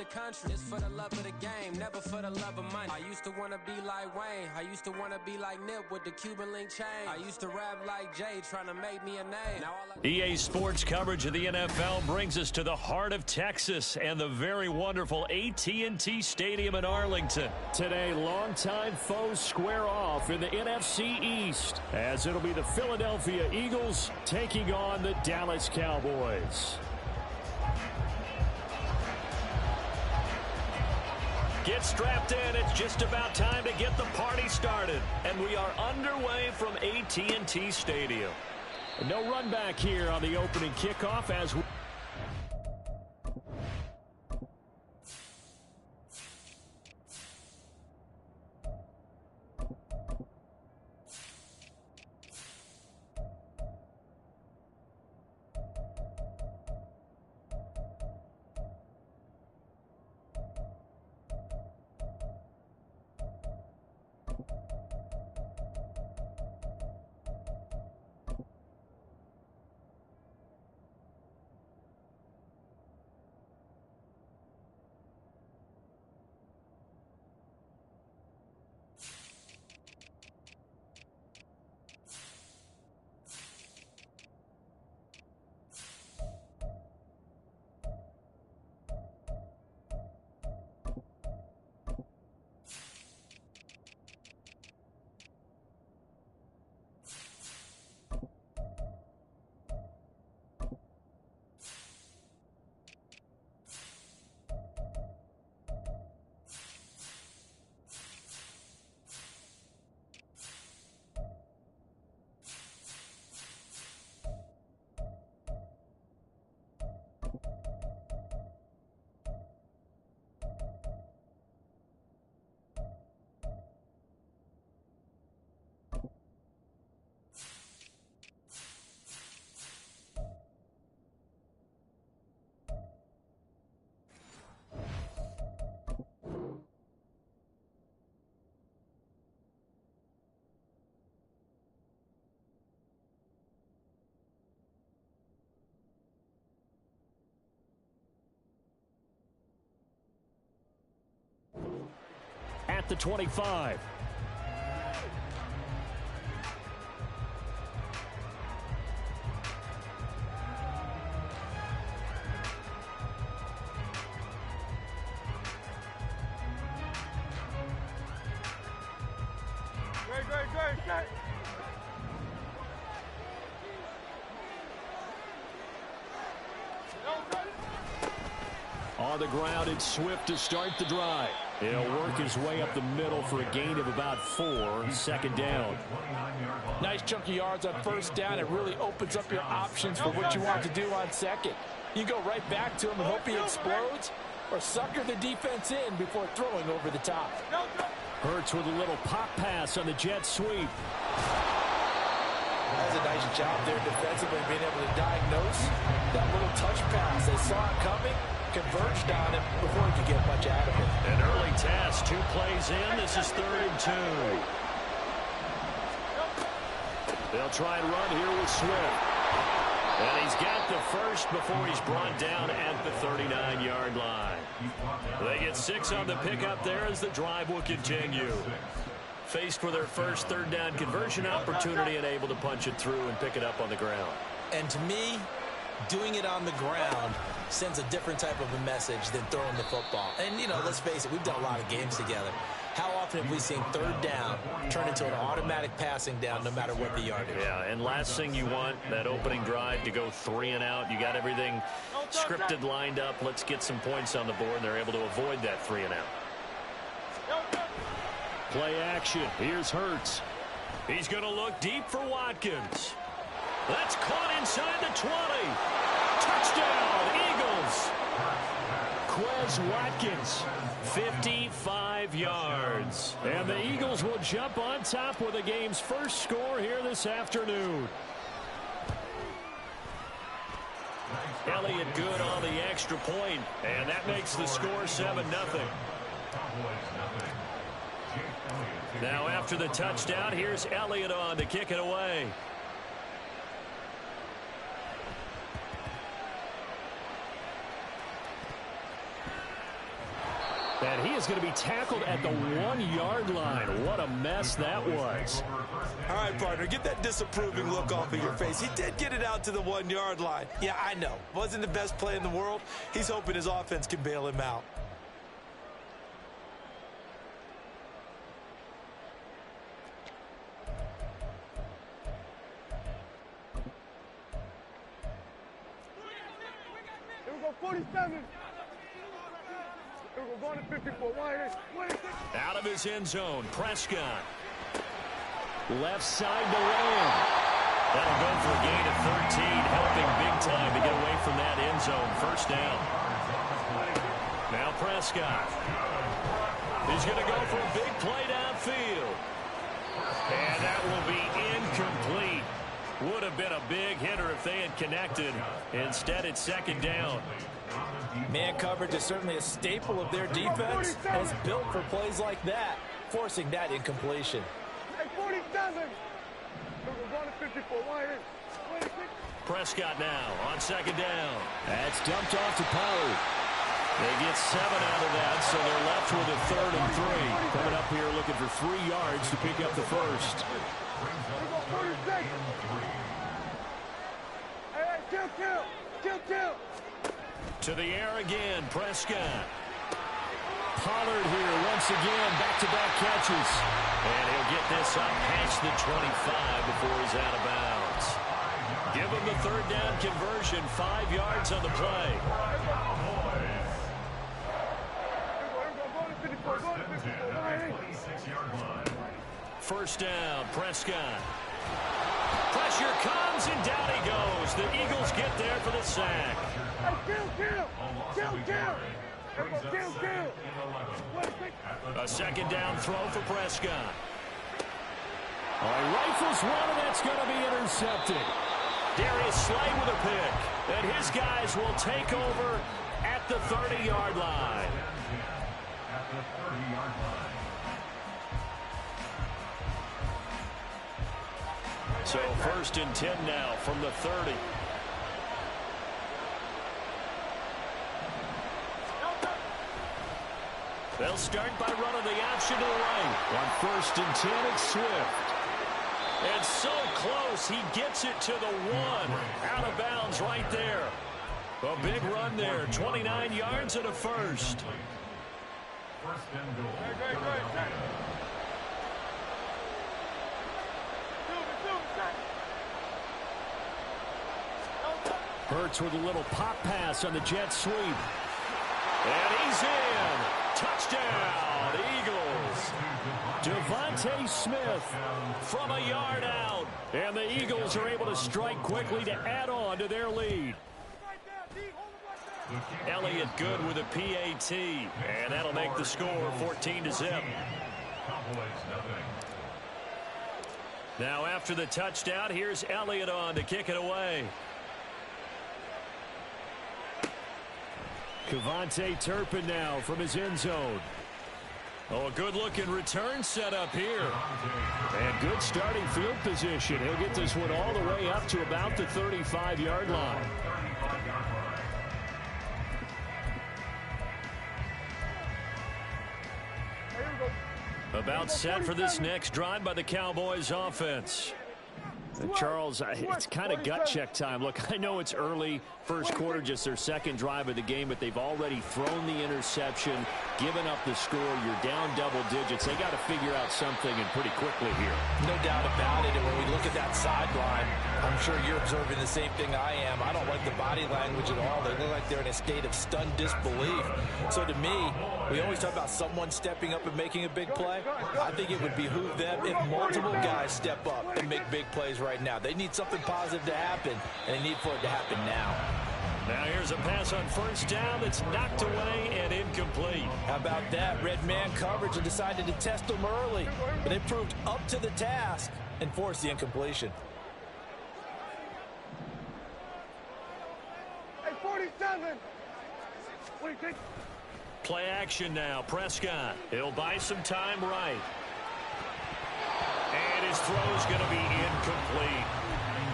the country. It's for the love of the game, never for the love of money. I used to want to be like Wayne. I used to want to be like Nip with the Cuban link chain. I used to rap like Jay, trying to make me a name. Now EA Sports coverage of the NFL brings us to the heart of Texas and the very wonderful AT&T Stadium in Arlington. Today, longtime foes square off in the NFC East, as it'll be the Philadelphia Eagles taking on the Dallas Cowboys. Get strapped in. It's just about time to get the party started. And we are underway from AT&T Stadium. No run back here on the opening kickoff as we... At the 25. Great. On the ground, it's Swift to start the drive. He'll work his way up the middle for a gain of about 4, second down. Nice chunky yards on first down. It really opens up your options for what you want to do on second. You go right back to him and hope he explodes, or sucker the defense in before throwing over the top. Hurts with a little pop pass on the jet sweep. That's a nice job there defensively, being able to diagnose that little touch pass. They saw it coming, converged on him before he could get much out of it. An early task, 2 plays in. This is 3rd and 2. They'll try and run here with Swift. And he's got the first before he's brought down at the 39-yard line. They get 6 on the pickup there as the drive will continue. Faced with their first 3rd down conversion opportunity and able to punch it through and pick it up on the ground. And to me, doing it on the ground sends a different type of a message than throwing the football. And, you know, let's face it, we've done a lot of games together. How often have we seen 3rd down turn into an automatic passing down no matter what the yardage? Yeah, and last thing you want, that opening drive to go 3 and out. You got everything scripted, lined up. Let's get some points on the board, and they're able to avoid that 3 and out. Play action. Here's Hurts. He's going to look deep for Watkins. That's caught inside the 20. Touchdown, Eagles. Quez Watkins, 55 yards. And the Eagles will jump on top with the game's first score here this afternoon. Elliott good on the extra point, and that makes the score 7-0. Now after the touchdown, here's Elliott on to kick it away. And he is going to be tackled at the 1-yard line. What a mess that was. All right, partner, get that disapproving look off of your face. He did get it out to the 1-yard line. Yeah, I know. Wasn't the best play in the world. He's hoping his offense can bail him out. Here we go, 47. Here we go, going to 54. Out of his end zone, Prescott. Left side to Lamb. That'll go for a gain of 13, helping big time to get away from that end zone. First down. Now Prescott. He's going to go for a big play downfield. And that will be incomplete. Would have been a big hitter if they had connected. Instead, it's second down. Man coverage is certainly a staple of their defense, and it's built for plays like that, forcing that incompletion. Hey, 47. Here we go, going to 54. Prescott now on second down. That's dumped off to Pollard. They get 7 out of that, so they're left with a 3rd and 3. Coming up here looking for 3 yards to pick up the first. Hey, kill. To the air again, Prescott. Pollard here once again, back-to-back catches. And he'll get this up past the 25 before he's out of bounds. Give him the 3rd down conversion, 5 yards on the play. First down, Prescott. Pressure comes, and down he goes. The Eagles get there for the sack. A second down throw for Prescott. He rifles one, and that's going to be intercepted. Darius Slay with a pick. And his guys will take over at the 30-yard line. So 1st and 10 now from the 30. They'll start by running the option to the right. On 1st and 10, it's Swift. And so close, he gets it to the 1. Out of bounds right there. A big run there, 29 yards and a first. Hurts with a little pop pass on the jet sweep. And he's in. Touchdown, Eagles. Devontae Smith from a yard out. And the Eagles are able to strike quickly to add on to their lead. Elliott good with a PAT. And that'll make the score 14-0. Now after the touchdown, here's Elliott on to kick it away. Kevontae Turpin now from his end zone. Oh, a good-looking return set up here. And good starting field position. He'll get this one all the way up to about the 35-yard line. About set for this next drive by the Cowboys offense. Charles, it's kind of gut check time. Look, I know it's early, first quarter, just their second drive of the game, but they've already thrown the interception, given up the score. You're down double digits. They got to figure out something, and pretty quickly here. No doubt about it. And when we look at that sideline, I'm sure you're observing the same thing I am. I don't like the body language at all. They look like they're in a state of stunned disbelief. So to me, we always talk about someone stepping up and making a big play. I think it would behoove them if multiple guys step up and make big plays right now. They need something positive to happen, and they need for it to happen now. Now here's a pass on first down that's knocked away and incomplete. How about that? Red man coverage and decided to test them early. But they proved up to the task and forced the incompletion. Hey, 47. What do you think? Play action now. Prescott. He'll buy some time right. And his throw's going to be incomplete.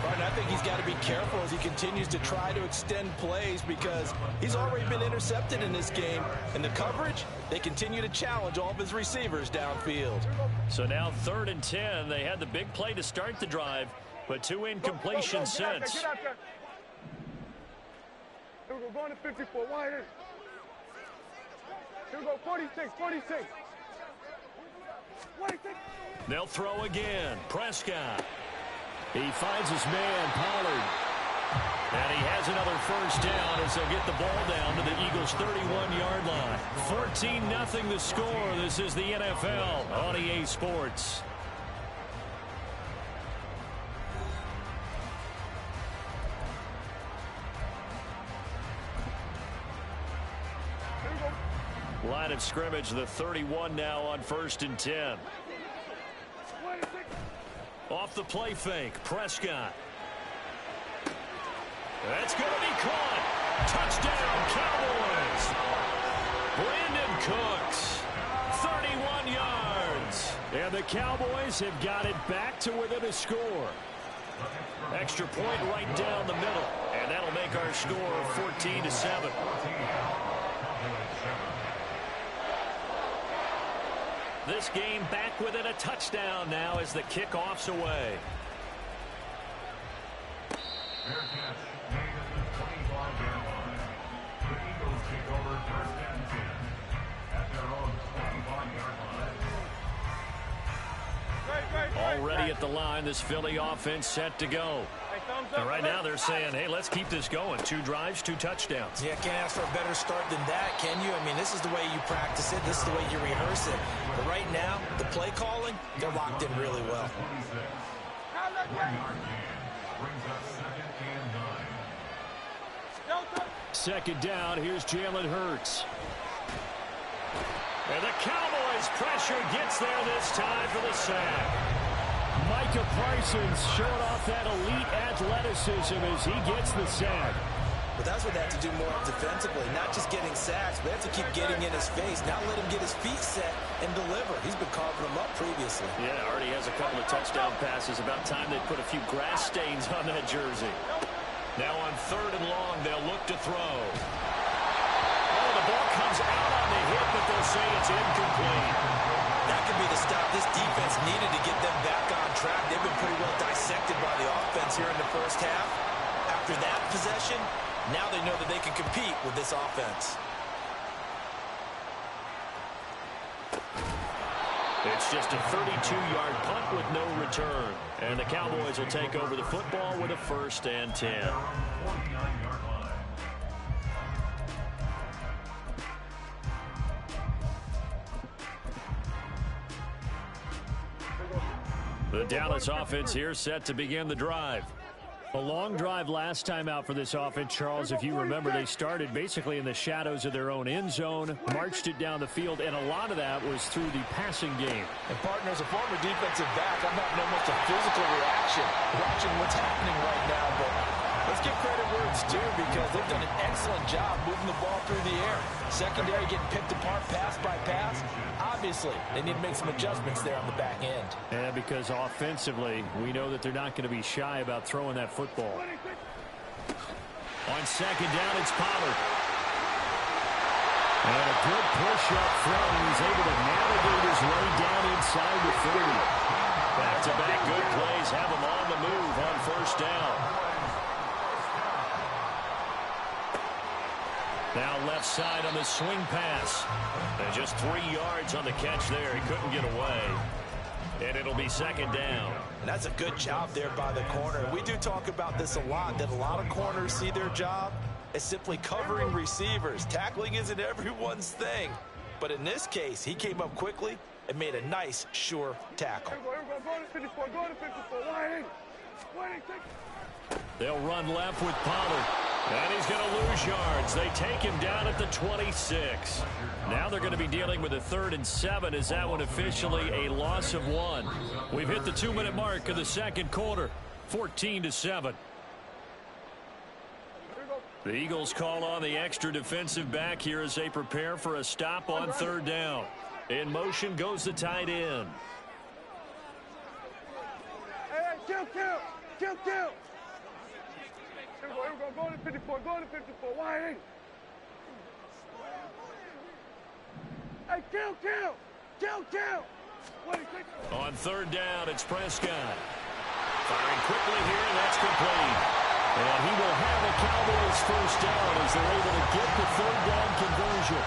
Martin, I think he's got to be careful as he continues to try to extend plays because he's already been intercepted in this game. And the coverage, they continue to challenge all of his receivers downfield. So now 3rd and 10. They had the big play to start the drive, but 2 incompletions since. Get out there. Here we go, going to 54. Wide in. Here we go, 46, 46. 46. They'll throw again. Prescott. He finds his man, Pollard. And he has another first down as they'll get the ball down to the Eagles' 31-yard line. 14-0 the score. This is the NFL on EA Sports. Line of scrimmage, the 31 now on 1st and 10. Off the play fake, Prescott. That's going to be caught. Touchdown, Cowboys. Brandon Cooks, 31 yards. And the Cowboys have got it back to within a score. Extra point right down the middle. And that'll make our score 14-7. This game back within a touchdown now as the kickoff's away. Already at the line, this Philly offense set to go. And right now they're saying, hey, let's keep this going. 2 drives, 2 touchdowns. Yeah, can't ask for a better start than that, can you? I mean, this is the way you practice it. This is the way you rehearse it. But right now, the play calling, they're locked in really well. Second down, here's Jalen Hurts. And the Cowboys pressure gets there this time for the sack. Micah Parsons showing off that elite athleticism as he gets the sack. But that's what they have to do more defensively, not just getting sacks, but they have to keep getting in his face, not let him get his feet set and deliver. He's been carving them up previously. Yeah, already has a couple of touchdown passes. About time they put a few grass stains on that jersey. Now on 3rd and long, they'll look to throw. Oh, the ball comes out on the hit, but they'll say it's incomplete. That could be the stop this defense needed to get them back on track. They've been pretty well dissected by the offense here in the first half. After that possession, now they know that they can compete with this offense. It's just a 32-yard punt with no return. And the Cowboys will take over the football with a 1st and 10. The Dallas offense here set to begin the drive. A long drive last time out for this offense, Charles. If you remember, they started basically in the shadows of their own end zone, marched it down the field, and a lot of that was through the passing game. And, partner, as a former defensive back, I'm having almost a physical reaction watching what's happening right now. But let's give credit where it's due because they've done an excellent job moving the ball through the air. Secondary getting picked apart pass by pass. Obviously, they need to make some adjustments there on the back end. And because offensively, we know that they're not going to be shy about throwing that football. On 2nd down, it's Pollard. And a good push up front. He's able to navigate his way down inside the 30. Back-to-back good plays have him on the move on 1st down. Now left side on the swing pass. And just 3 yards on the catch there. He couldn't get away. And it'll be 2nd down. And that's a good job there by the corner. We do talk about this a lot, that a lot of corners see their job as simply covering receivers. Tackling isn't everyone's thing. But in this case, he came up quickly and made a nice, sure tackle. They'll run left with Pollard. And he's going to lose yards. They take him down at the 26. Now they're going to be dealing with a 3rd and 7. Is that one officially a loss of 1? We've hit the 2-minute mark of the 2nd quarter. 14-7. The Eagles call on the extra defensive back here as they prepare for a stop on 3rd down. In motion goes the tight end. Hey, kill. Here we go. Go to 54. Go to 54. Why ain't? Hey, kill. On third down, it's Prescott. Firing quickly here, and that's complete. And he will have a Cowboys first down as they're able to get the third down conversion.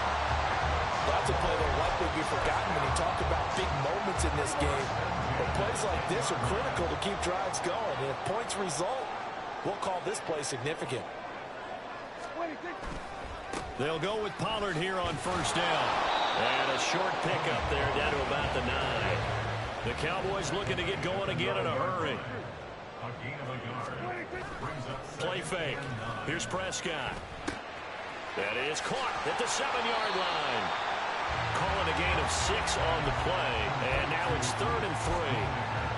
That's a play that will likely be forgotten when you talk about big moments in this game. But plays like this are critical to keep drives going. And if points result, we'll call this play significant. They'll go with Pollard here on first down. And a short pickup there down to about the 9. The Cowboys looking to get going again in a hurry. Play fake. Here's Prescott. That is caught at the 7-yard line. Calling a gain of 6 on the play. And now it's 3rd and 3.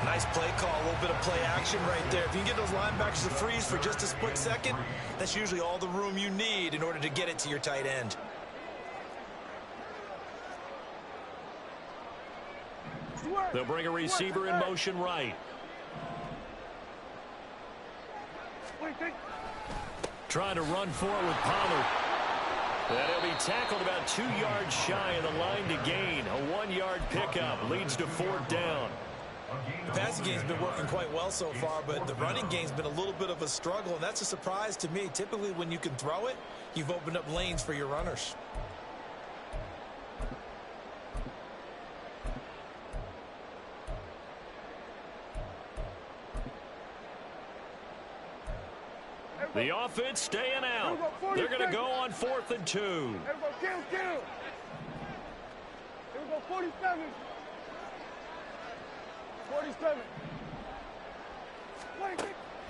Nice play call, a little bit of play action right there. If you can get those linebackers to freeze for just a split second, that's usually all the room you need in order to get it to your tight end. They'll bring a receiver in motion right. Trying to run forward with Pollard. And he'll be tackled about 2 yards shy of the line to gain. A 1-yard pickup leads to 4th down. The passing game's been working quite well so far, but the running game's been a little bit of a struggle, and that's a surprise to me. Typically, when you can throw it, you've opened up lanes for your runners. The offense staying out. They're going to go on 4th and 2. Here we go, kill. Here we go, 47. 47.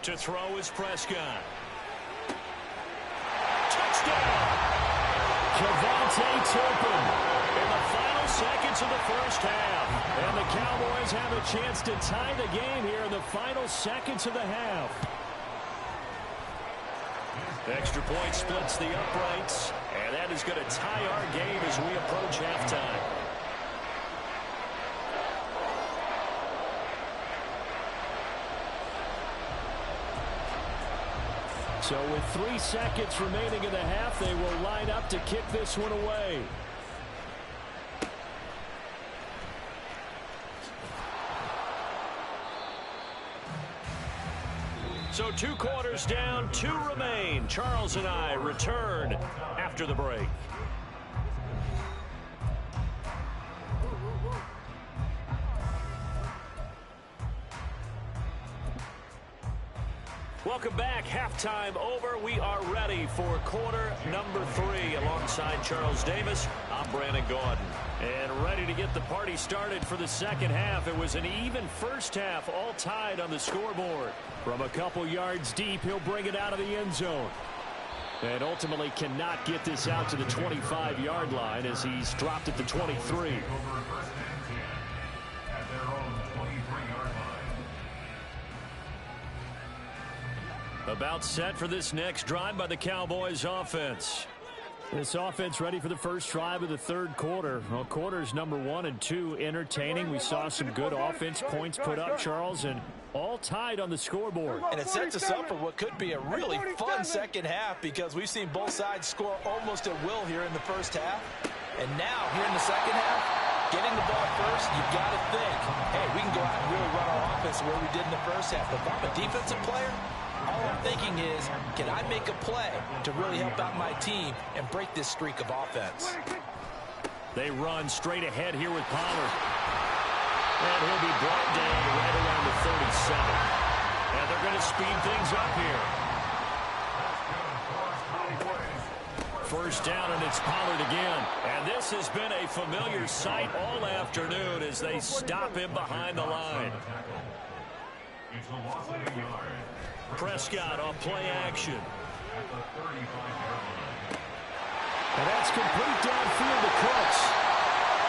To throw is Prescott. Touchdown! Kevontae Turpin in the final seconds of the first half. And the Cowboys have a chance to tie the game here in the final seconds of the half. Extra point splits the uprights, and that is going to tie our game as we approach halftime. So with 3 seconds remaining in the half, they will line up to kick this one away. So 2 quarters down, 2 remain. Charles and I return after the break. Welcome back. Halftime over. We are ready for quarter number 3. Alongside Charles Davis, I'm Brandon Gaudin. And ready to get the party started for the second half. It was an even first half, all tied on the scoreboard. From a couple yards deep, he'll bring it out of the end zone. And ultimately cannot get this out to the 25-yard line as he's dropped at the 23. About set for this next drive by the Cowboys offense. This offense ready for the first drive of the third quarter. Well, quarters number 1 and 2 entertaining. We saw some good offense points put up, Charles, and all tied on the scoreboard. And it sets us up for what could be a really fun second half because we've seen both sides score almost at will here in the first half. And now, here in the second half, getting the ball first, you've got to think, hey, we can go out and really run our offense the way we did in the first half. But if I'm a defensive player, all I'm thinking is, can I make a play to really help out my team and break this streak of offense? They run straight ahead here with Pollard. And he'll be brought down right around the 37. And they're going to speed things up here. First down, and it's Pollard again. And this has been a familiar sight all afternoon as they stop him behind the line. Prescott off play action. And that's complete downfield to Cooks.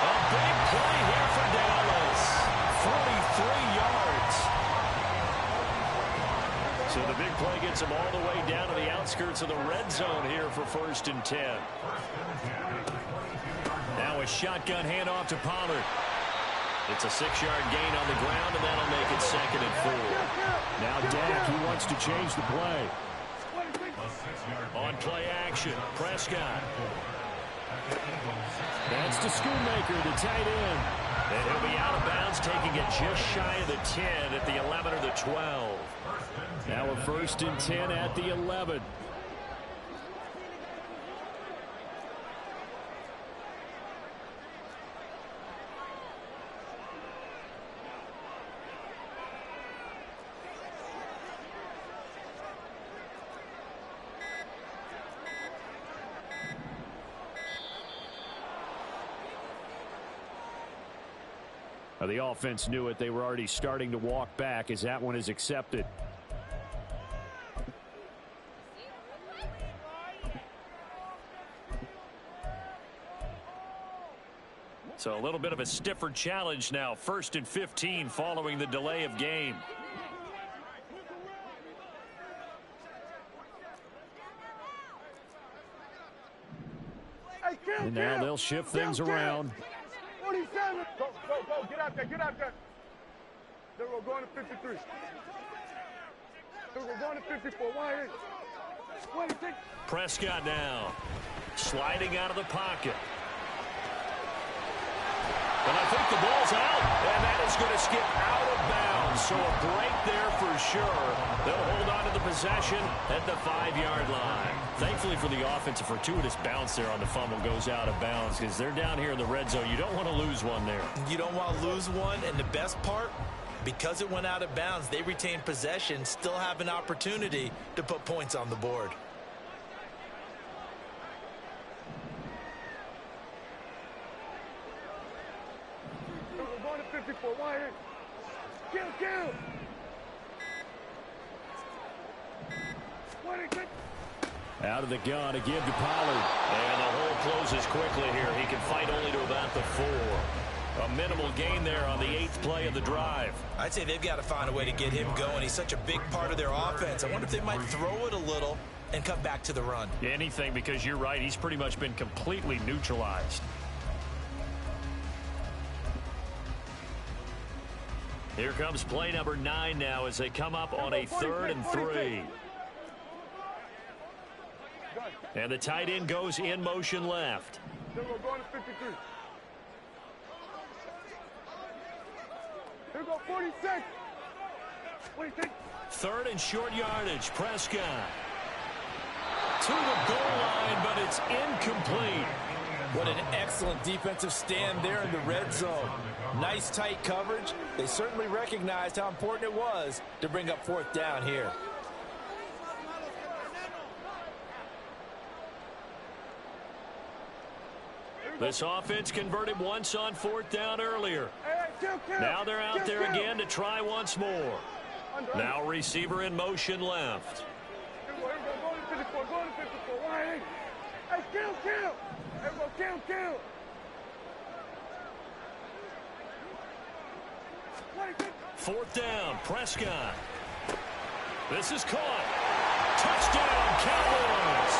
A big play here for Dallas. 43 yards. So the big play gets him all the way down to the outskirts of the red zone here for 1st and 10. Now a shotgun handoff to Pollard. It's a 6-yard gain on the ground, and that'll make it 2nd and 4. Now Dak, he wants to change the play. On play action, Prescott. That's to Schoonmaker, the tight end. And he'll be out of bounds, taking it just shy of the 10 at the 11 or the 12. Now a 1st and 10 at the 11. The offense knew it. They were already starting to walk back as that one is accepted. So a little bit of a stiffer challenge now. 1st and 15 following the delay of game. And now they'll shift things around. 47. Go, go, go. Get out there. Get out there. There we go. Going to 53. There we go. Going to 54. 1-8. Prescott now sliding out of the pocket. And I think the ball's out, and that is going to skip out of bounds. So a break there for sure. They'll hold on to the possession at the 5-yard line. Thankfully for the offense, a fortuitous bounce there on the fumble goes out of bounds because they're down here in the red zone. You don't want to lose one there. You don't want to lose one, and the best part, because it went out of bounds, they retain possession, still have an opportunity to put points on the board. Going to 54. 1-8. Kill. 1-8. Out of the gun to give to Pollard. And the hole closes quickly here. He can fight only to about the 4. A minimal gain there on the 8th play of the drive. I'd say they've got to find a way to get him going. He's such a big part of their offense. I wonder if they might throw it a little and come back to the run. Anything, because you're right. He's pretty much been completely neutralized. Here comes play number 9 now as they come up on a 3rd and 3. And the tight end goes in motion left. Then we're going to 53. Here we go, 46. 46. 3rd and short yardage. Prescott to the goal line, but it's incomplete. What an excellent defensive stand there in the red zone. Nice tight coverage. They certainly recognized how important it was to bring up 4th down here. This offense converted once on 4th down earlier. Now they're out there again to try once more. Now receiver in motion left. Going to 54. Going to 54. 1-8. Hey, kill. Kill. 4th down, Prescott. This is caught. Touchdown, Cowboys.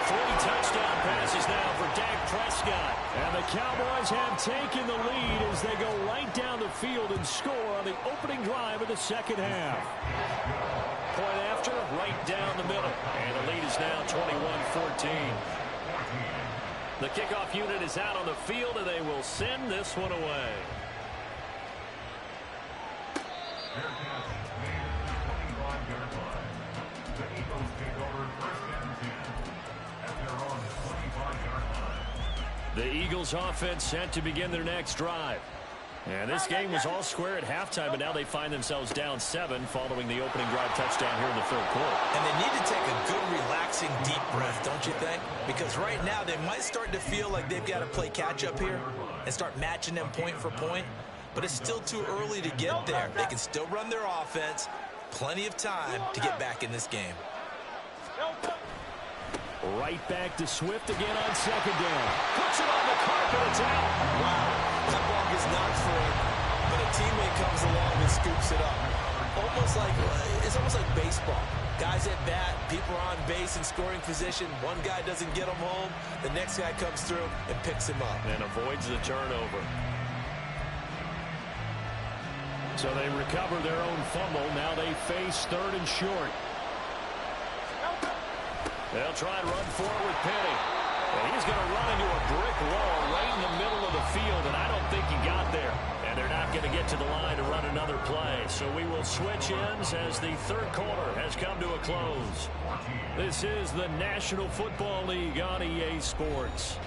3 touchdown passes now for Dak Prescott. And the Cowboys have taken the lead as they go right down the field and score on the opening drive of the 2nd half. Point after, right down the middle. And the lead is now 21-14. The kickoff unit is out on the field, and they will send this one away. The Eagles offense set to begin their next drive. And this game was all square at halftime, but now they find themselves down 7 following the opening drive touchdown here in the 3rd quarter. And they need to take a good, relaxing, deep breath, don't you think? Because right now they might start to feel like they've got to play catch-up here and start matching them point for point. But it's still too early to get there. They can still run their offense. Plenty of time to get back in this game. Right back to Swift again on 2nd down. Puts it on the carpet. It's out. Wow. That ball gets knocked free, but a teammate comes along and scoops it up. It's almost like baseball. Guys at bat, people are on base in scoring position. One guy doesn't get them home. The next guy comes through and picks him up. And avoids the turnover. So they recover their own fumble. Now they face 3rd and short. They'll try and run forward with Penny. And he's going to run into a brick wall right in the middle of the field, and I don't think he got there. And they're not going to get to the line to run another play. So we will switch ends as the third quarter has come to a close. This is the National Football League on EA Sports.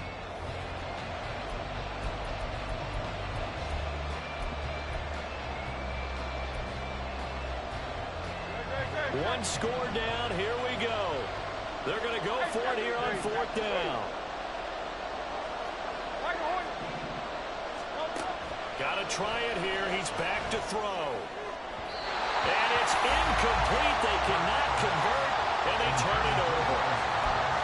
One score down. Here we go. They're going to go for it here on fourth down. Got to try it here. He's back to throw. And it's incomplete. They cannot convert, and they turn it over.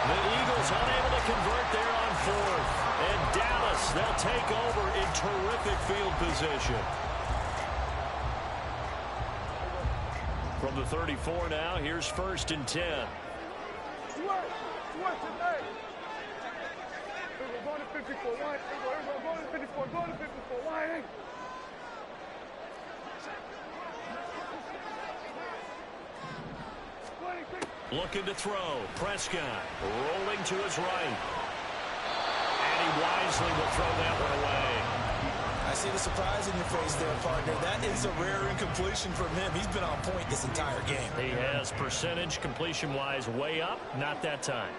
The Eagles unable to convert there on fourth. And Dallas, they'll take over in terrific field position. From the 34 now, here's 1st and 10. We're going to 54. We're going to 54. Going to 54. Why? Looking to throw. Prescott rolling to his right. And he wisely will throw that one away. I see the surprise in your face there, partner. That is a rare incompletion from him. He's been on point this entire game. He has percentage completion-wise way up. Not that time.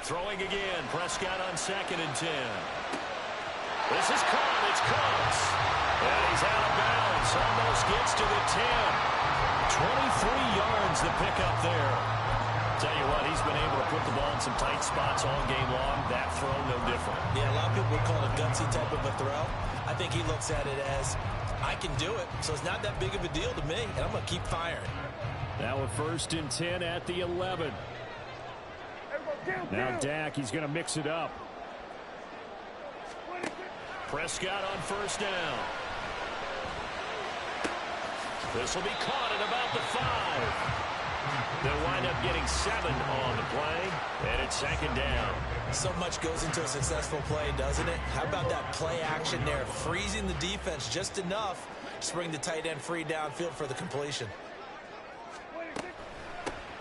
Throwing again. Prescott on 2nd and 10. This is caught. It's close. And he's out of bounds. Almost gets to the 10. 23 yards to pick up there. Tell you what, he's been able to put the ball in some tight spots all game long. That throw, no different. Yeah, a lot of people would call it a gutsy type of a throw. I think he looks at it as, I can do it, so it's not that big of a deal to me, and I'm going to keep firing. Now a 1st and 10 at the 11. Now Dak, he's going to mix it up. Prescott on 1st down. This will be caught at about the 5. They'll wind up getting 7 on the play, and it's 2nd down. So much goes into a successful play, doesn't it? How about that play action there, freezing the defense just enough to bring the tight end free downfield for the completion.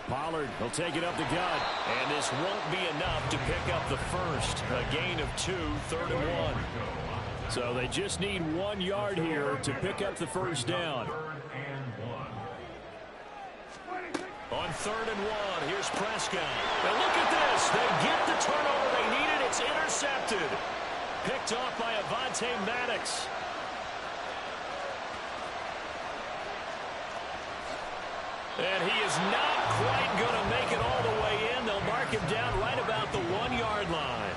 Pollard will take it up the gut, and this won't be enough to pick up the first. A gain of 2, 3rd and 1. So they just need 1 yard here to pick up the first down. On 3rd and 1, here's Prescott. And look at this. They get the turnover they needed. It's intercepted. Picked off by Avonte Maddox. And he is not quite going to make it all the way in. They'll mark him down right about the 1 yard line.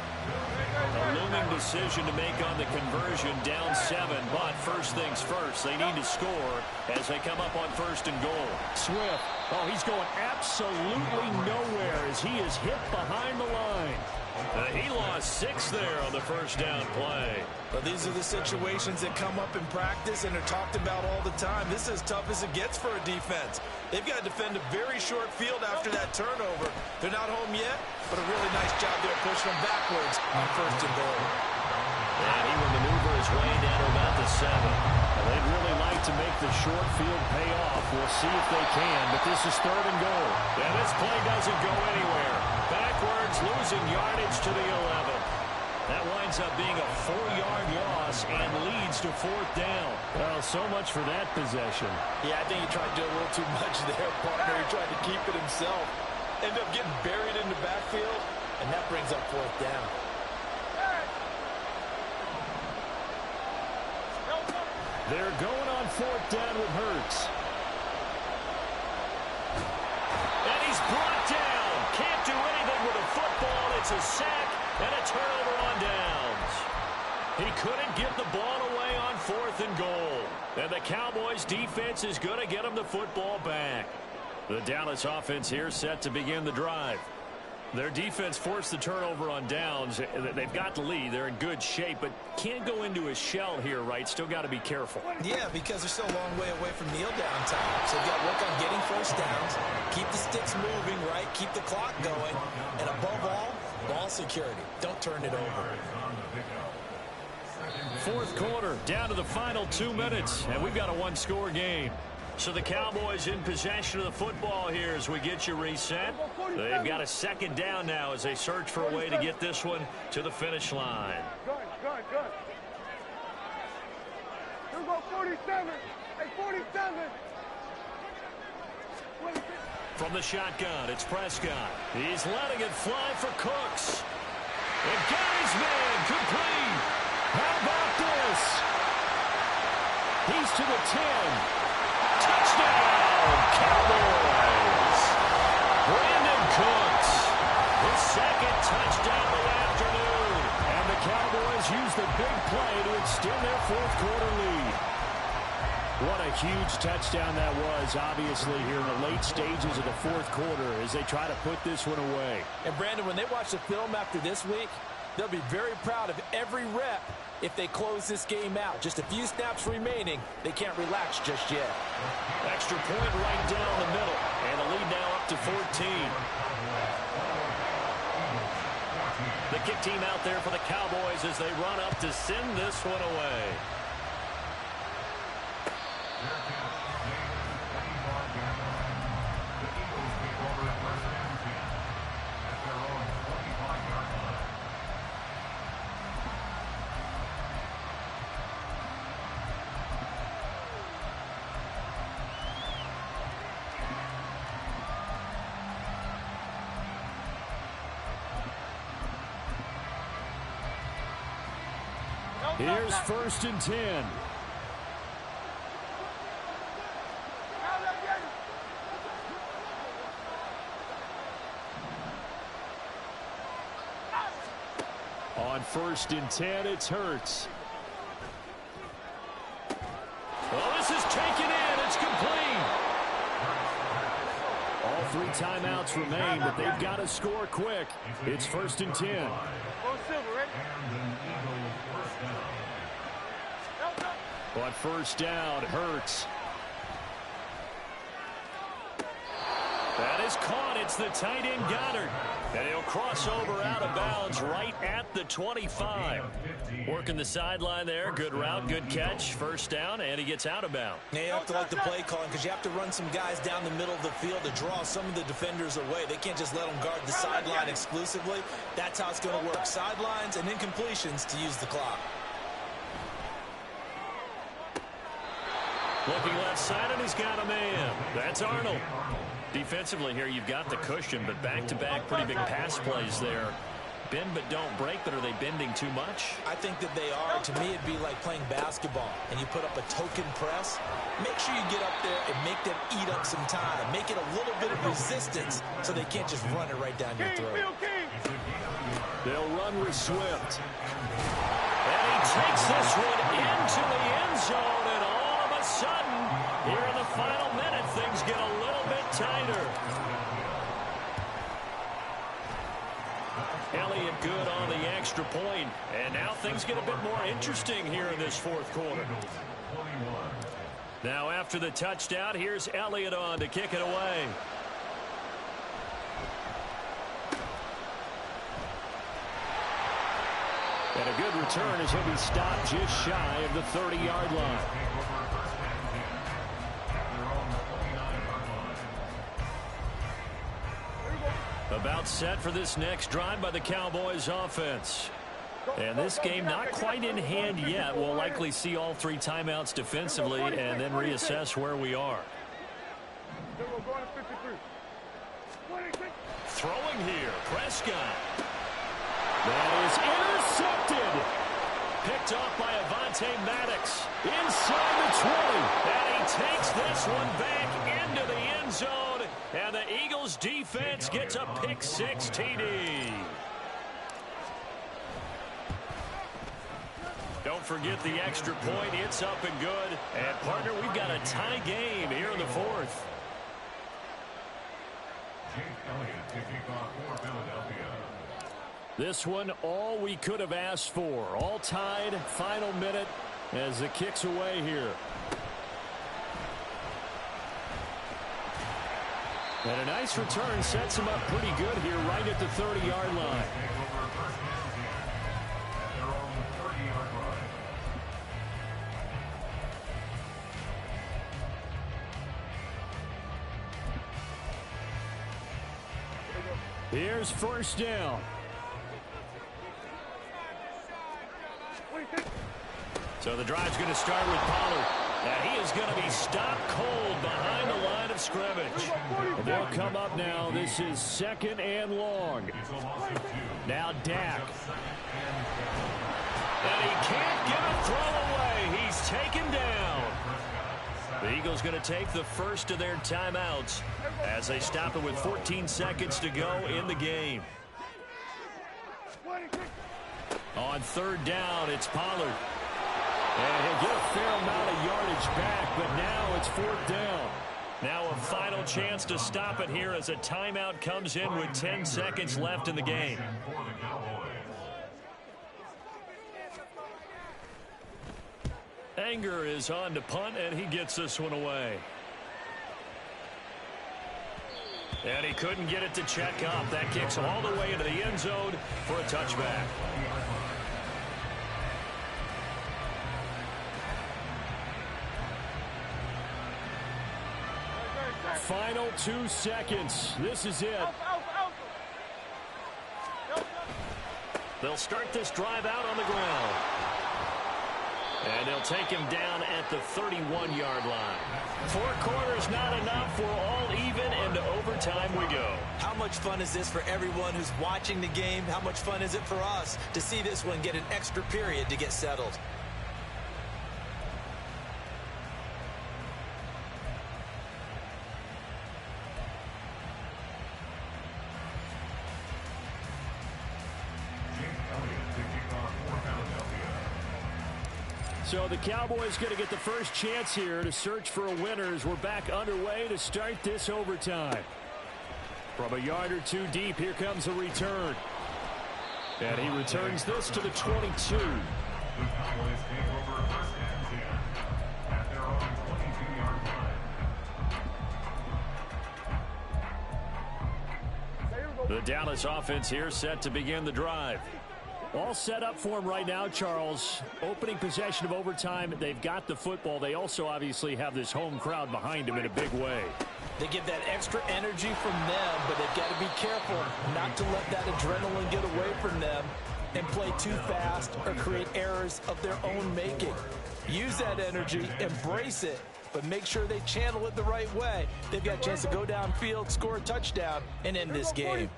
A looming decision to make on the conversion, down 7, but first things first, they need to score as they come up on 1st and goal. Swift, oh, he's going absolutely nowhere as he is hit behind the line. He lost 6 there on the first down play. But these are the situations that come up in practice and are talked about all the time. This is as tough as it gets for a defense. They've got to defend a very short field after that turnover. They're not home yet, but a really nice job there pushing them backwards on 1st and goal. And he will maneuver his way down to about the 7. They'd really like to make the short field pay off. We'll see if they can, but this is 3rd and goal. And this play doesn't go anywhere. Backwards, losing yardage to the 11. That winds up being a 4-yard loss and leads to 4th down. Well, so much for that possession. Yeah, I think he tried to do a little too much there, partner. He tried to keep it himself. Ended up getting buried in the backfield, and that brings up 4th down. They're going on 4th down with Hurts. And he's brought down. Can't do anything with a football. It's a sack and a turnover on downs. He couldn't get the ball away on 4th and goal. And the Cowboys defense is going to get him the football back. The Dallas offense here set to begin the drive. Their defense forced the turnover on downs. They've got the lead. They're in good shape, but can't go into a shell here, right? Still got to be careful. Yeah, because they're still a long way away from kneel down time. So they've got to work on getting first downs, keep the sticks moving, right? Keep the clock going. And above all, ball security. Don't turn it over. 4th quarter, down to the final 2 minutes, and we've got a 1-score game. So the Cowboys in possession of the football here as we get you reset. They've got a second down now as they search for a way to get this one to the finish line. Good. Here we go, 47. Hey, 47. From the shotgun, it's Prescott. He's letting it fly for Cooks. And got his man complete. How about this? He's to the 10. Touchdown, Cowboys. Brandon Cooks, his second touchdown of the afternoon. And the Cowboys use the big play to extend their fourth-quarter lead. What a huge touchdown that was, obviously, here in the late stages of the fourth quarter as they try to put this one away. And, Brandon, when they watch the film after this week, they'll be very proud of every rep if they close this game out. Just a few snaps remaining. They can't relax just yet. Extra point right down the middle. And the lead now up to 14. The kick team out there for the Cowboys as they run up to send this one away. Here's 1st and 10. On 1st and 10, it's Hurts. Well, this is taken in. It's complete. All 3 timeouts remain, but they've got to score quick. It's 1st and 10. Go Silver, ready? On 1st down, Hurts. That is caught. It's the tight end Goddard. And he'll cross over out of bounds right at the 25. Working the sideline there. Good route, good catch. 1st down, and he gets out of bounds. Yeah, you have to like the play calling because you have to run some guys down the middle of the field to draw some of the defenders away. They can't just let them guard the sideline exclusively. That's how it's going to work. Sidelines and incompletions to use the clock. Looking left side, and he's got a man. That's Arnold. Defensively here, you've got the cushion, but back-to-back pretty big pass plays there. Bend but don't break, but are they bending too much? I think that they are. To me, it'd be like playing basketball, and you put up a token press. Make sure you get up there and make them eat up some time. Make it a little bit of resistance so they can't just run it right down your throat. They'll run with Swift. And he takes this one into the end zone, and all of a sudden, here in the final minute, things get a little bit tighter. Elliott good on the extra point, and now things get a bit more interesting here in this fourth quarter. Now after the touchdown, here's Elliott on to kick it away. And a good return as he'll be stopped just shy of the 30-yard line. About set for this next drive by the Cowboys offense. And this game not quite in hand yet. We'll likely see all 3 timeouts defensively and then reassess where we are. Throwing here, Prescott. That is intercepted. Picked off by Avonte Maddox. Inside the 20. And he takes this one back into the end zone. And the Eagles defense gets a pick-6 TD. Don't forget the extra point. It's up and good. And, partner, we've got a tie game here in the fourth. This one, all we could have asked for. All tied, final minute as the kick's away here. And a nice return sets him up pretty good here right at the 30-yard line. Here's first down. So the drive's going to start with Pollard. And he is going to be stopped cold behind the line of scrimmage. And they'll come up now. This is 2nd and long. Now Dak. And he can't get a throw away. He's taken down. The Eagles going to take the first of their timeouts as they stop it with 14 seconds to go in the game. On 3rd down, it's Pollard. And he'll get a fair amount of yardage back, but now it's 4th down. Now a final chance to stop it here as a timeout comes in with 10 seconds left in the game. Anger is on to punt, and he gets this one away. And he couldn't get it to check up. That kicks all the way into the end zone for a touchback. Final 2 seconds. This is it. They'll start this drive out on the ground. And they'll take him down at the 31-yard line. 4 quarters not enough. We're all even, into overtime we go. How much fun is this for everyone who's watching the game? How much fun is it for us to see this one get an extra period to get settled? So the Cowboys going to get the first chance here to search for a winner as we're back underway to start this overtime. From a yard or two deep, here comes a return. And he returns this to the 22. The Dallas offense here set to begin the drive. All set up for him right now, Charles. Opening possession of overtime. They've got the football. They also obviously have this home crowd behind them in a big way. They get that extra energy from them, but they've got to be careful not to let that adrenaline get away from them and play too fast or create errors of their own making. Use that energy, embrace it, but make sure they channel it the right way. They've got a chance to go downfield, score a touchdown, and end this game.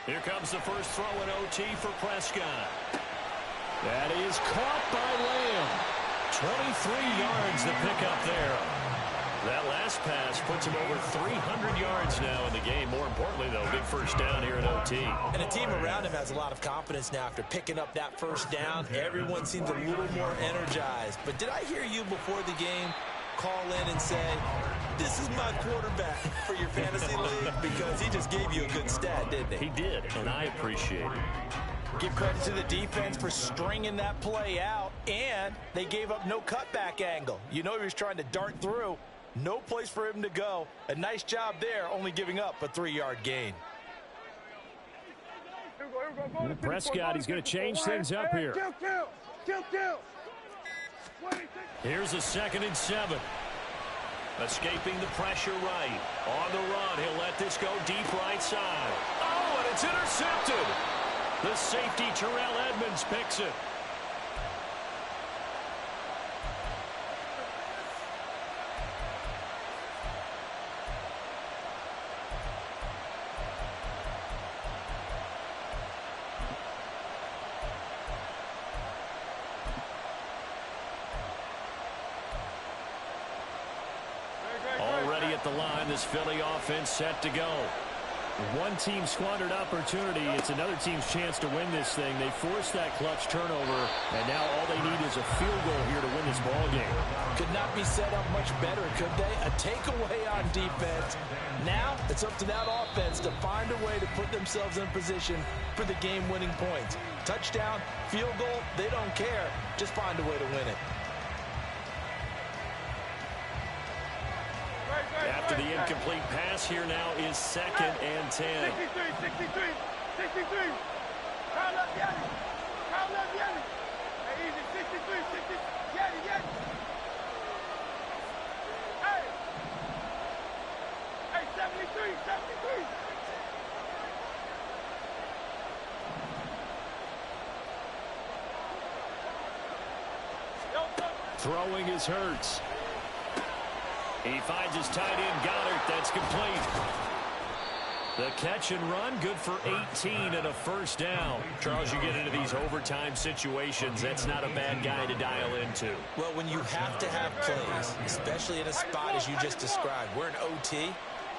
Here comes the first throw in OT for Prescott. That is caught by Lamb. 23 yards to pick up there. That last pass puts him over 300 yards now in the game. More importantly, though, big first down here in OT. And the team around him has a lot of confidence now after picking up that first down. Everyone seems a little more energized. But did I hear you before the game call in and say, this is my quarterback for your fantasy league? Because he just gave you a good stat, didn't he? He did, and I appreciate it. Give credit to the defense for stringing that play out, and they gave up no cutback angle. You know he was trying to dart through. No place for him to go. A nice job there, only giving up a 3-yard gain. Prescott, he's going to change things up here. Here's a 2nd and 7. Escaping the pressure right. On the run, he'll let this go deep right side. Oh, and it's intercepted. The safety, Terrell Edmonds, picks it. Already at the line, this Philly offense set to go. One team squandered opportunity. It's another team's chance to win this thing. They forced that clutch turnover, and now all they need is a field goal here to win this ball game. Could not be set up much better, could they? A takeaway on defense. Now it's up to that offense to find a way to put themselves in position for the game-winning points. Touchdown, field goal, they don't care. Just find a way to win it. After the incomplete pass, here now is 2nd and 10. 63. Count up, Yanni. easy. 63, 60. Yeah. Hey, 73. Throwing is Hurts. He finds his tight end, Goddard. That's complete. The catch and run, good for 18 and a first down. Charles, you get into these overtime situations, that's not a bad guy to dial into. Well, when you have to have plays, especially in a spot as you just described, we're in OT,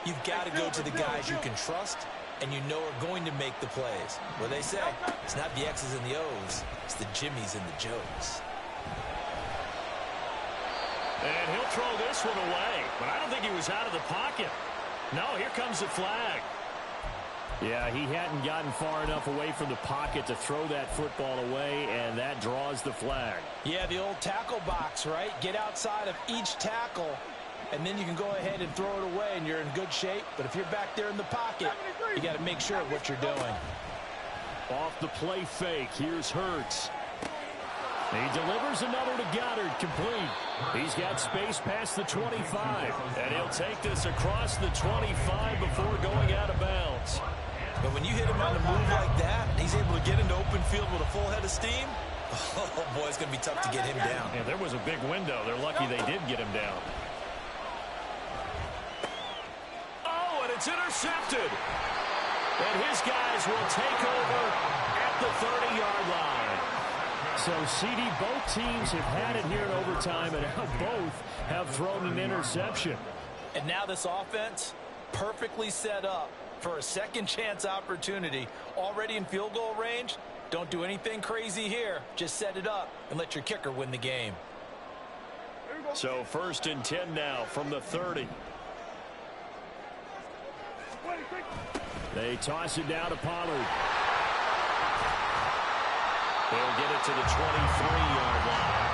you've got to go to the guys you can trust and you know are going to make the plays. Well, they say it's not the X's and the O's, it's the Jimmies and the Joes. And he'll throw this one away, but I don't think he was out of the pocket. No, here comes the flag. Yeah, he hadn't gotten far enough away from the pocket to throw that football away, and that draws the flag. Yeah, the old tackle box, right? Get outside of each tackle, and then you can go ahead and throw it away, and you're in good shape. But if you're back there in the pocket, you got to make sure of what you're doing. Off the play fake, here's Hurts. He delivers another to Goddard, complete. He's got space past the 25, and he'll take this across the 25 before going out of bounds. But when you hit him on the move like that, he's able to get into open field with a full head of steam. Oh, boy, it's going to be tough to get him down. Yeah, there was a big window. They're lucky they did get him down. Oh, and it's intercepted. And his guys will take over at the 30-yard line. So, CD, both teams have had it here in overtime, and now both have thrown an interception. And now this offense, perfectly set up for a second chance opportunity. Already in field goal range, don't do anything crazy here. Just set it up and let your kicker win the game. So, 1st and 10 now from the 30. They toss it down to Pollard. They'll get it to the 23-yard line.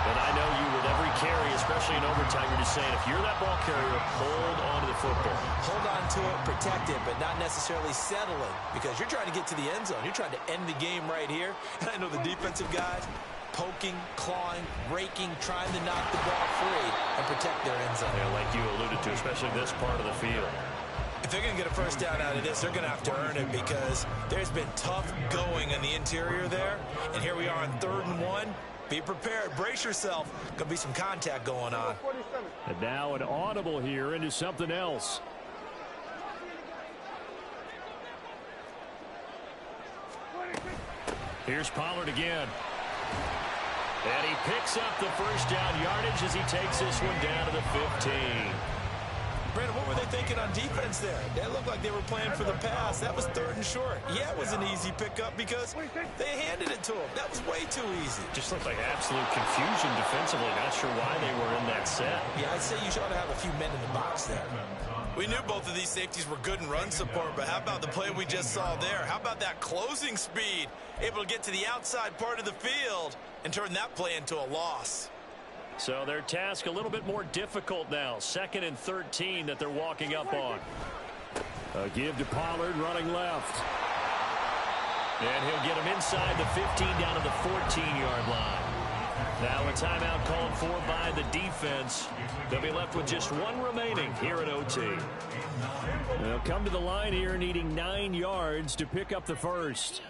And I know you with every carry, especially in overtime, you're just saying if you're that ball carrier, hold on to the football. Hold on to it, protect it, but not necessarily settle it because you're trying to get to the end zone. You're trying to end the game right here. And I know the defensive guys poking, clawing, raking, trying to knock the ball free and protect their end zone. Yeah, like you alluded to, especially this part of the field. If they're going to get a first down out of this, they're going to have to earn it because there's been tough going in the interior there. And here we are on 3rd and 1. Be prepared. Brace yourself. Going to be some contact going on. And now an audible here into something else. Here's Pollard again. And he picks up the first down yardage as he takes this one down to the 15. Brandon, what were they thinking on defense there? That looked like they were playing for the pass. That was 3rd and short. Yeah, it was an easy pickup because they handed it to him. That was way too easy. Just looked like absolute confusion defensively. Not sure why they were in that set. Yeah, I'd say you ought to have a few men in the box there. We knew both of these safeties were good in run support, but how about the play we just saw there? How about that closing speed? Able to get to the outside part of the field and turn that play into a loss. So their task a little bit more difficult now. 2nd and 13 that they're walking up on. A give to Pollard running left. And he'll get him inside the 15 down to the 14-yard line. Now a timeout called for by the defense. They'll be left with just one remaining here at OT. They'll come to the line here needing 9 yards to pick up the first.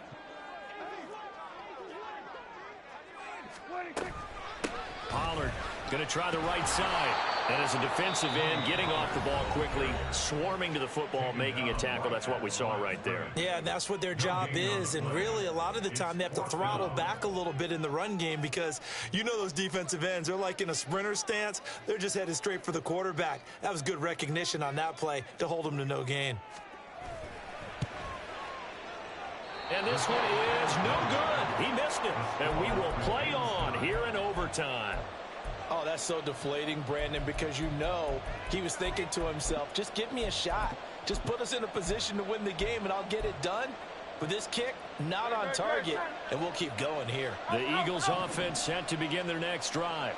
Pollard going to try the right side. And as a defensive end, getting off the ball quickly, swarming to the football, making a tackle. That's what we saw right there. Yeah, and that's what their job is. And really, a lot of the time, they have to throttle back a little bit in the run game because you know those defensive ends, they're like in a sprinter stance. They're just headed straight for the quarterback. That was good recognition on that play to hold them to no gain. And this one is no good. He missed it. And we will play on here in overtime. Oh, that's so deflating, Brandon, because you know he was thinking to himself, just give me a shot. Just put us in a position to win the game, and I'll get it done. But this kick, not on target, and we'll keep going here. The Eagles offense set to begin their next drive.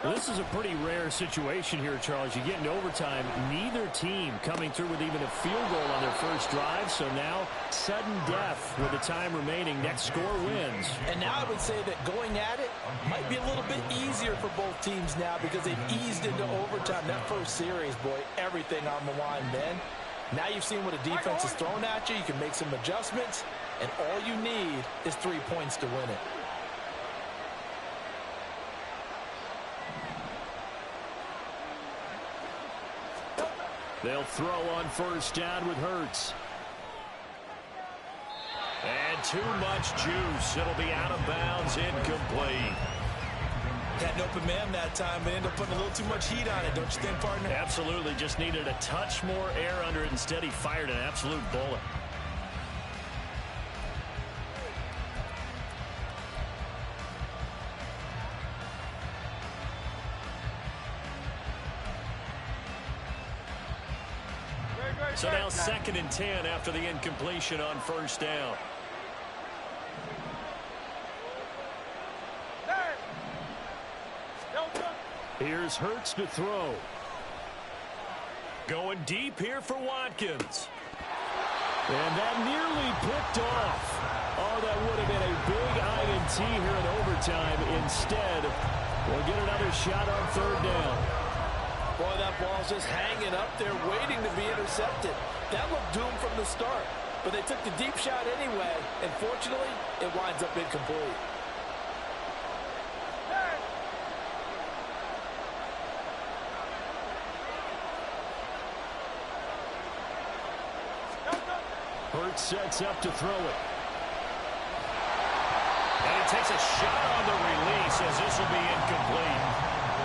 This is a pretty rare situation here, Charles. You get into overtime, neither team coming through with even a field goal on their first drive. So now, sudden death with the time remaining. Next score wins. And now I would say that going at it might be a little bit easier for both teams now because they've eased into overtime. That first series, boy, everything on the line then. Now you've seen what a defense is thrown at you. You can make some adjustments, and all you need is 3 points to win it. They'll throw on first down with Hurts. And too much juice. It'll be out of bounds, incomplete. Had an open man that time, but ended up putting a little too much heat on it, don't you think, partner? Absolutely. Just needed a touch more air under it. Instead, he fired an absolute bullet. So now 2nd and 10 after the incompletion on first down. Here's Hurts to throw. Going deep here for Watkins. And that nearly picked off. Oh, that would have been a big INT here in overtime. Instead, we'll get another shot on 3rd down. Boy, that ball's just hanging up there waiting to be intercepted. That looked doomed from the start. But they took the deep shot anyway, and fortunately, it winds up incomplete. Hurts sets up to throw it. And he takes a shot on the release as this will be incomplete.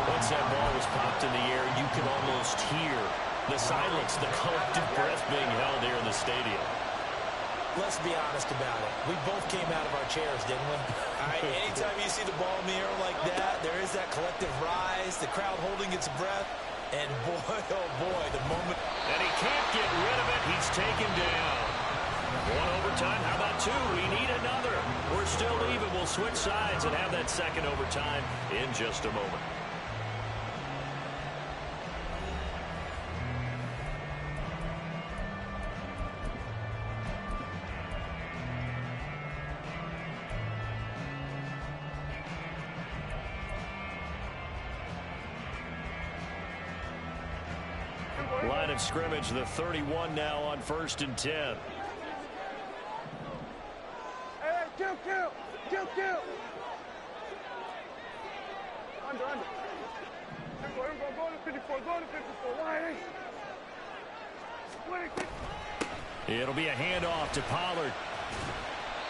Once that ball was popped in the air, you could almost hear the silence, the collective breath being held here in the stadium. Let's be honest about it. We both came out of our chairs, didn't we? All right, anytime you see the ball in the air like that, there is that collective rise, the crowd holding its breath, and boy, oh boy, the moment. And he can't get rid of it. He's taken down. One overtime. How about 2? We need another. We're still even. We'll switch sides and have that 2nd overtime in just a moment. Line of scrimmage, the 31 now on 1st and 10. Hey, kill. Under. Go to 54, wide. It'll be a handoff to Pollard.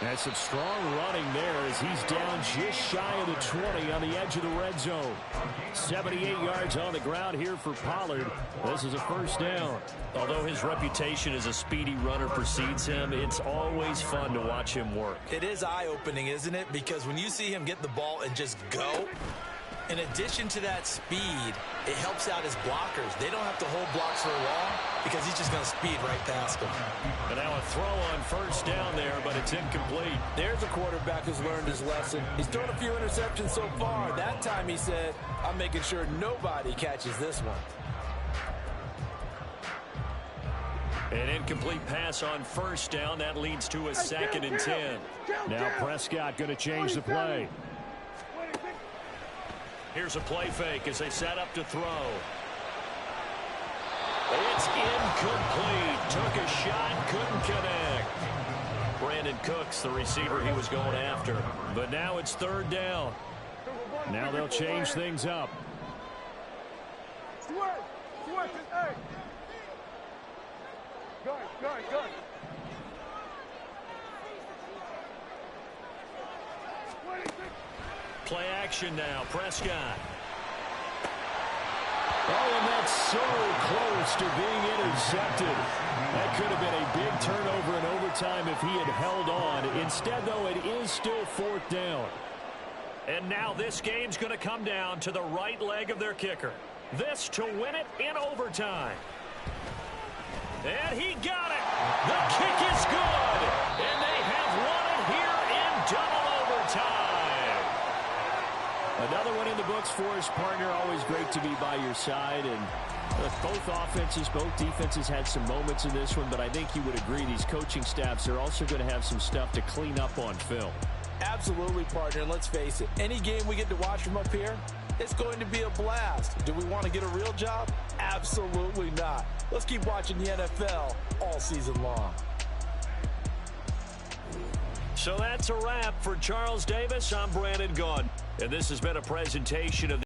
And some strong running there as he's down just shy of the 20 on the edge of the red zone. 78 yards on the ground here for Pollard. This is a 1st down. Although his reputation as a speedy runner precedes him, it's always fun to watch him work. It is eye-opening, isn't it? Because when you see him get the ball and just go, in addition to that speed, it helps out his blockers. They don't have to hold blocks for long because he's just going to speed right past them. And now a throw on 1st down there, but it's incomplete. There's a quarterback who's learned his lesson. He's thrown a few interceptions so far. That time he said, I'm making sure nobody catches this one. An incomplete pass on 1st down. That leads to a 2nd and 10. Now Prescott going to change the play. Here's a play fake as they set up to throw. It's incomplete. Took a shot, couldn't connect. Brandon Cooks, the receiver he was going after. But now it's 3rd down. Now they'll change things up. Switch, hey. Go. Play action now. Prescott. Oh, and that's so close to being intercepted. That could have been a big turnover in overtime if he had held on. Instead, though, it is still 4th down. And now this game's going to come down to the right leg of their kicker. This to win it in overtime. And he got it. The kick is good. And they have won it here in double overtime. Another one in the books for his partner. Always great to be by your side. And both offenses, both defenses had some moments in this one, but I think you would agree these coaching staffs are also going to have some stuff to clean up on film. Absolutely, partner. And let's face it, any game we get to watch from up here, it's going to be a blast. Do we want to get a real job? Absolutely not. Let's keep watching the NFL all season long. So that's a wrap for Charles Davis. I'm Brandon Gaudin, and this has been a presentation of